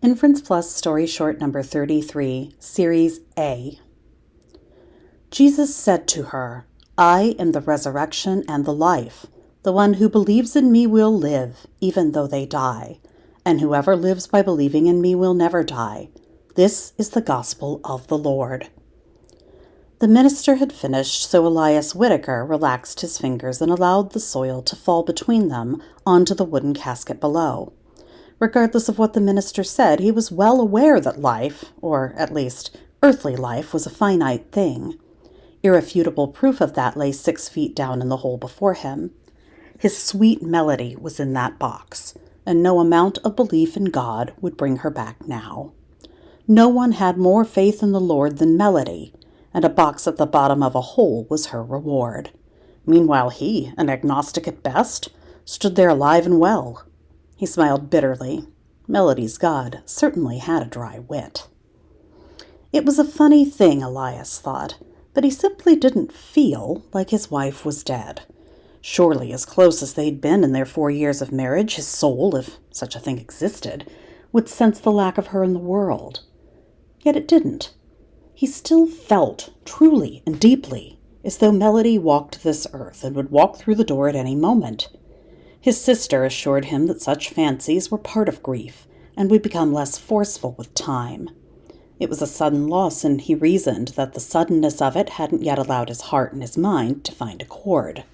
Inference Plus Story Short Number 33, Series A. Jesus said to her, I am the resurrection and the life. The one who believes in me will live, even though they die. And whoever lives by believing in me will never die. This is the gospel of the Lord. The minister had finished, so Elias Whittaker relaxed his fingers and allowed the soil to fall between them onto the wooden casket below. Regardless of what the minister said, he was well aware that life, or at least earthly life, was a finite thing. Irrefutable proof of that lay 6 feet down in the hole before him. His sweet Melody was in that box, and no amount of belief in God would bring her back now. No one had more faith in the Lord than Melody, and a box at the bottom of a hole was her reward. Meanwhile he, an agnostic at best, stood there alive and well. He smiled bitterly. Melody's God certainly had a dry wit. It was a funny thing, Elias thought, but he simply didn't feel like his wife was dead. Surely, as close as they'd been in their 4 years of marriage, his soul, if such a thing existed, would sense the lack of her in the world. Yet it didn't. He still felt, truly and deeply, as though Melody walked this earth and would walk through the door at any moment. His sister assured him that such fancies were part of grief and would become less forceful with time. It was a sudden loss, and he reasoned that the suddenness of it hadn't yet allowed his heart and his mind to find accord.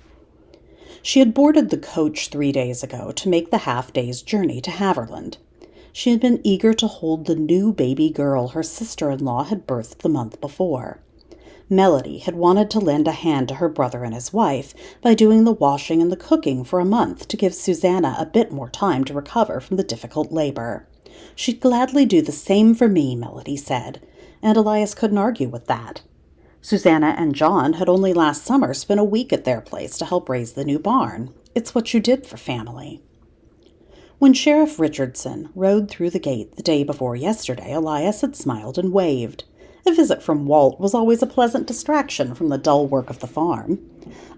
She had boarded the coach 3 days ago to make the half-day's journey to Haverland. She had been eager to hold the new baby girl her sister-in-law had birthed the month before. Melody had wanted to lend a hand to her brother and his wife by doing the washing and the cooking for a month to give Susanna a bit more time to recover from the difficult labor. She'd gladly do the same for me, Melody said, and Elias couldn't argue with that. Susanna and John had only last summer spent a week at their place to help raise the new barn. It's what you did for family. When Sheriff Richardson rode through the gate the day before yesterday, Elias had smiled and waved. A visit from Walt was always a pleasant distraction from the dull work of the farm.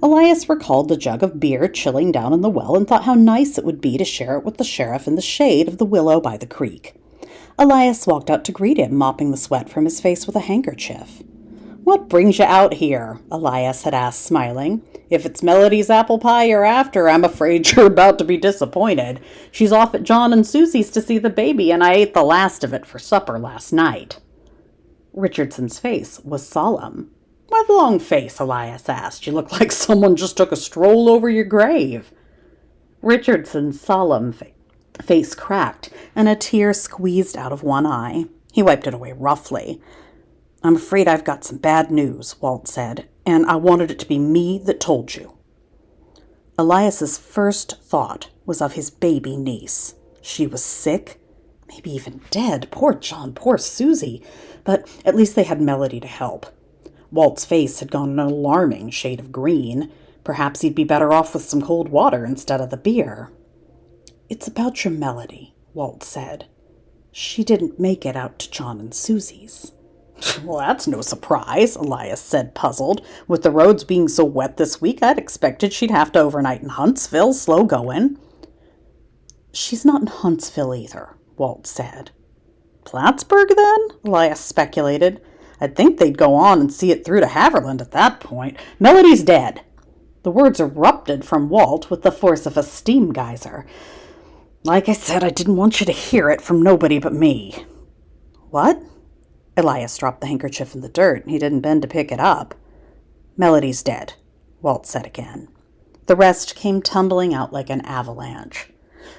Elias recalled the jug of beer chilling down in the well and thought how nice it would be to share it with the sheriff in the shade of the willow by the creek. Elias walked out to greet him, mopping the sweat from his face with a handkerchief. "What brings you out here?" Elias had asked, smiling. "If it's Melody's apple pie you're after, I'm afraid you're about to be disappointed. She's off at John and Susie's to see the baby, and I ate the last of it for supper last night." Richardson's face was solemn. "Why the long face?" Elias asked. "You look like someone just took a stroll over your grave." Richardson's solemn face cracked, and a tear squeezed out of one eye. He wiped it away roughly. "I'm afraid I've got some bad news," Walt said, "and I wanted it to be me that told you." Elias's first thought was of his baby niece. She was sick, maybe even dead. Poor John, poor Susie. But at least they had Melody to help. Walt's face had gone an alarming shade of green. Perhaps he'd be better off with some cold water instead of the beer. "It's about your Melody," Walt said. "She didn't make it out to John and Susie's." "Well, that's no surprise," Elias said, puzzled. "With the roads being so wet this week, I'd expected she'd have to overnight in Huntsville, slow going." "She's not in Huntsville either," Walt said. "Plattsburgh, then?" Elias speculated. "I'd think they'd go on and see it through to Haverland at that point. Melody's dead." The words erupted from Walt with the force of a steam geyser. "Like I said, I didn't want you to hear it from nobody but me." "What?" Elias dropped the handkerchief in the dirt. He didn't bend to pick it up. "Melody's dead," Walt said again. The rest came tumbling out like an avalanche.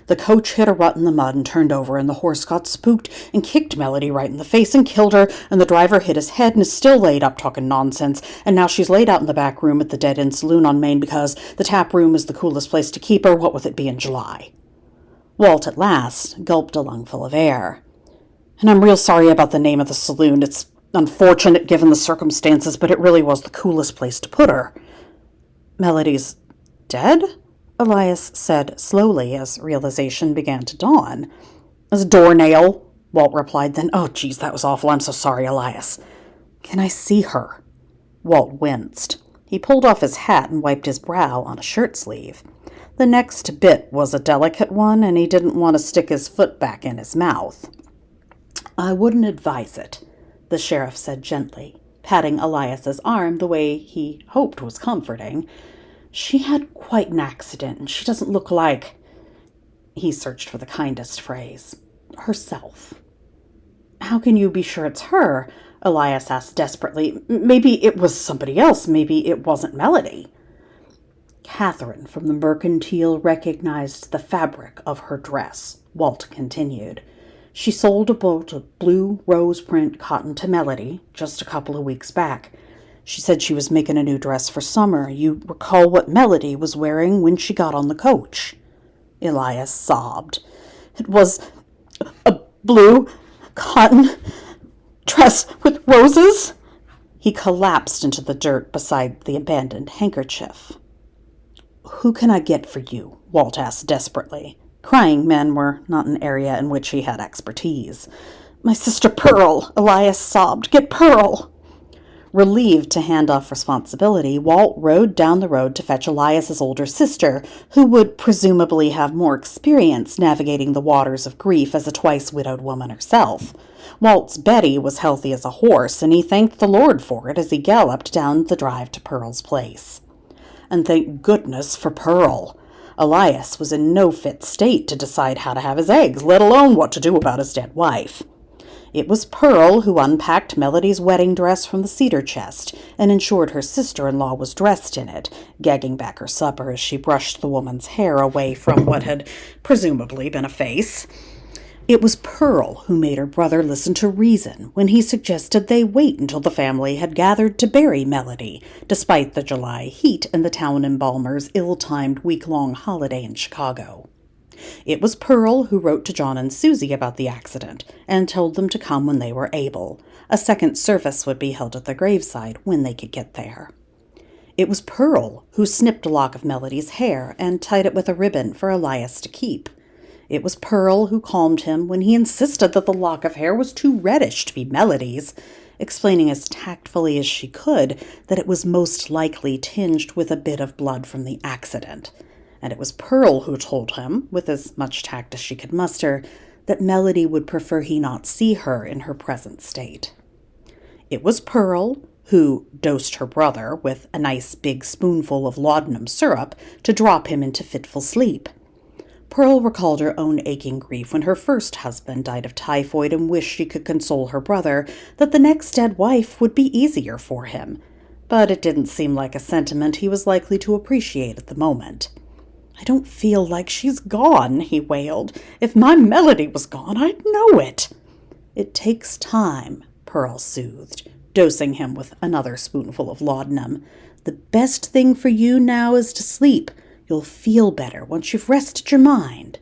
"The coach hit a rut in the mud and turned over, and the horse got spooked and kicked Melody right in the face and killed her, and the driver hit his head and is still laid up talking nonsense, and now she's laid out in the back room at the Dead End Saloon on Main because the tap room is the coolest place to keep her, what with it being July." Walt at last gulped a lungful of air. "And I'm real sorry about the name of the saloon. It's unfortunate given the circumstances, but it really was the coolest place to put her." "Melody's dead?" Elias said slowly as realization began to dawn. "As a doornail," Walt replied then. "Oh, geez, that was awful. I'm so sorry, Elias." "Can I see her?" Walt winced. He pulled off his hat and wiped his brow on a shirt sleeve. The next bit was a delicate one, and he didn't want to stick his foot back in his mouth. I wouldn't advise it, the sheriff said gently, patting Elias's arm the way he hoped was comforting. She had quite an accident, and she doesn't look like... He searched for the kindest phrase. Herself. How can you be sure it's her? Elias asked desperately. Maybe it was somebody else.Maybe it wasn't Melody. Catherine from the Mercantile recognized the fabric of her dress, Walt continued. She sold a bolt of blue rose print cotton to Melody just a couple of weeks back. She said she was making a new dress for summer. You recall what Melody was wearing when she got on the coach? Elias sobbed. It was a blue cotton dress with roses. He collapsed into the dirt beside the abandoned handkerchief. Who can I get for you? Walt asked desperately. Crying men were not an area in which he had expertise. My sister Pearl, Elias sobbed. Get Pearl. Relieved to hand off responsibility, Walt rode down the road to fetch Elias's older sister, who would presumably have more experience navigating the waters of grief as a twice-widowed woman herself. Walt's Betty was healthy as a horse, and he thanked the Lord for it as he galloped down the drive to Pearl's place. And thank goodness for Pearl. Elias was in no fit state to decide how to have his eggs, let alone what to do about his dead wife. It was Pearl who unpacked Melody's wedding dress from the cedar chest and ensured her sister-in-law was dressed in it, gagging back her supper as she brushed the woman's hair away from what had presumably been a face. It was Pearl who made her brother listen to reason when he suggested they wait until the family had gathered to bury Melody, despite the July heat and the town embalmer's ill-timed week-long holiday in Chicago. It was Pearl who wrote to John and Susie about the accident and told them to come when they were able. A second service would be held at the graveside when they could get there. It was Pearl who snipped a lock of Melody's hair and tied it with a ribbon for Elias to keep. It was Pearl who calmed him when he insisted that the lock of hair was too reddish to be Melody's, explaining as tactfully as she could that it was most likely tinged with a bit of blood from the accident. And it was Pearl who told him, with as much tact as she could muster, that Melody would prefer he not see her in her present state. It was Pearl who dosed her brother with a nice big spoonful of laudanum syrup to drop him into fitful sleep. Pearl recalled her own aching grief when her first husband died of typhoid and wished she could console her brother that the next dead wife would be easier for him. But it didn't seem like a sentiment he was likely to appreciate at the moment. I don't feel like she's gone, he wailed. If my Melody was gone, I'd know it. It takes time, Pearl soothed, dosing him with another spoonful of laudanum. The best thing for you now is to sleep. You'll feel better once you've rested your mind.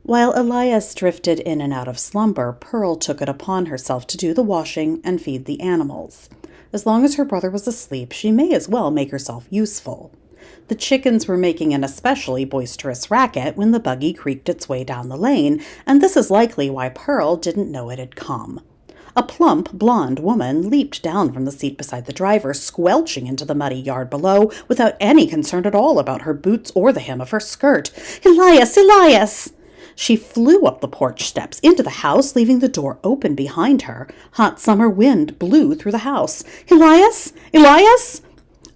While Elias drifted in and out of slumber, Pearl took it upon herself to do the washing and feed the animals. As long as her brother was asleep, she may as well make herself useful. The chickens were making an especially boisterous racket when the buggy creaked its way down the lane, and this is likely why Pearl didn't know it had come. A plump, blonde woman leaped down from the seat beside the driver, squelching into the muddy yard below without any concern at all about her boots or the hem of her skirt. "Elias! Elias!" She flew up the porch steps into the house, leaving the door open behind her. Hot summer wind blew through the house. "Elias! Elias!"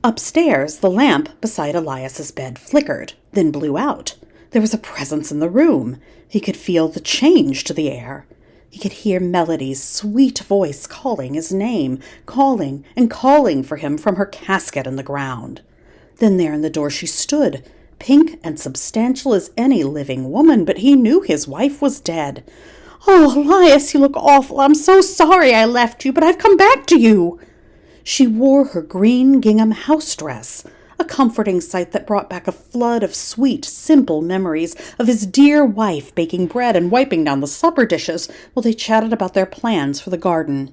Upstairs, the lamp beside Elias's bed flickered, then blew out. There was a presence in the room. He could feel the change to the air. He could hear Melody's sweet voice calling his name, calling and calling for him from her casket in the ground. Then there in the door she stood, pink and substantial as any living woman, but he knew his wife was dead. "Oh, Elias, you look awful. I'm so sorry I left you, but I've come back to you." She wore her green gingham house dress, a comforting sight that brought back a flood of sweet, simple memories of his dear wife baking bread and wiping down the supper dishes while they chatted about their plans for the garden.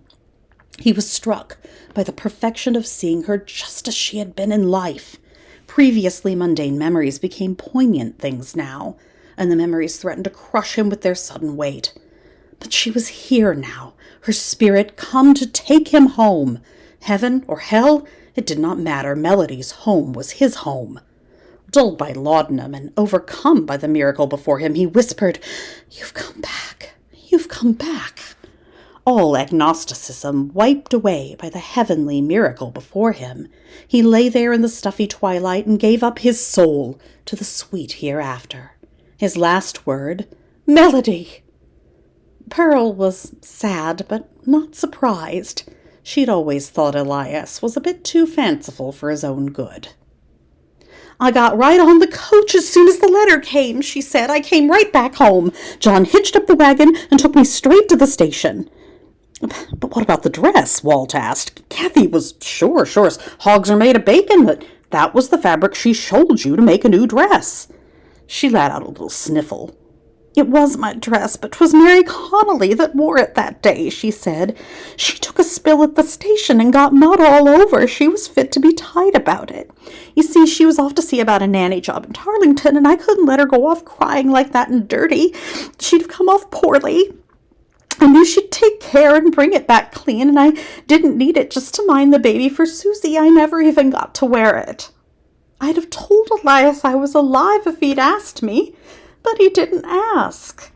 He was struck by the perfection of seeing her just as she had been in life. Previously mundane memories became poignant things now, and the memories threatened to crush him with their sudden weight. But she was here now, her spirit come to take him home. Heaven or hell, it did not matter. Melody's home was his home. Dulled by laudanum and overcome by the miracle before him, he whispered, "You've come back. You've come back." all agnosticism wiped away by the heavenly miracle before him, he lay there in the stuffy twilight and gave up his soul to the sweet hereafter. His last word, Melody! Pearl was sad, but not surprised. She'd always thought Elias was a bit too fanciful for his own good. "I got right on the coach as soon as the letter came," she said. "I came right back home. John hitched up the wagon and took me straight to the station." "But what about the dress?" Walt asked. "Kathy was sure as hogs are made of bacon that was the fabric she showed you to make a new dress." She let out a little sniffle. "It was my dress, but 'twas Mary Connolly that wore it that day," she said. "She took a spill at the station and got mud all over. She was fit to be tied about it. You see, she was off to see about a nanny job in Tarlington, and I couldn't let her go off crying like that and dirty. She'd have come off poorly. I knew she'd take care and bring it back clean, and I didn't need it just to mind the baby for Susie. I never even got to wear it. I'd have told Elias I was alive if he'd asked me, but he didn't ask."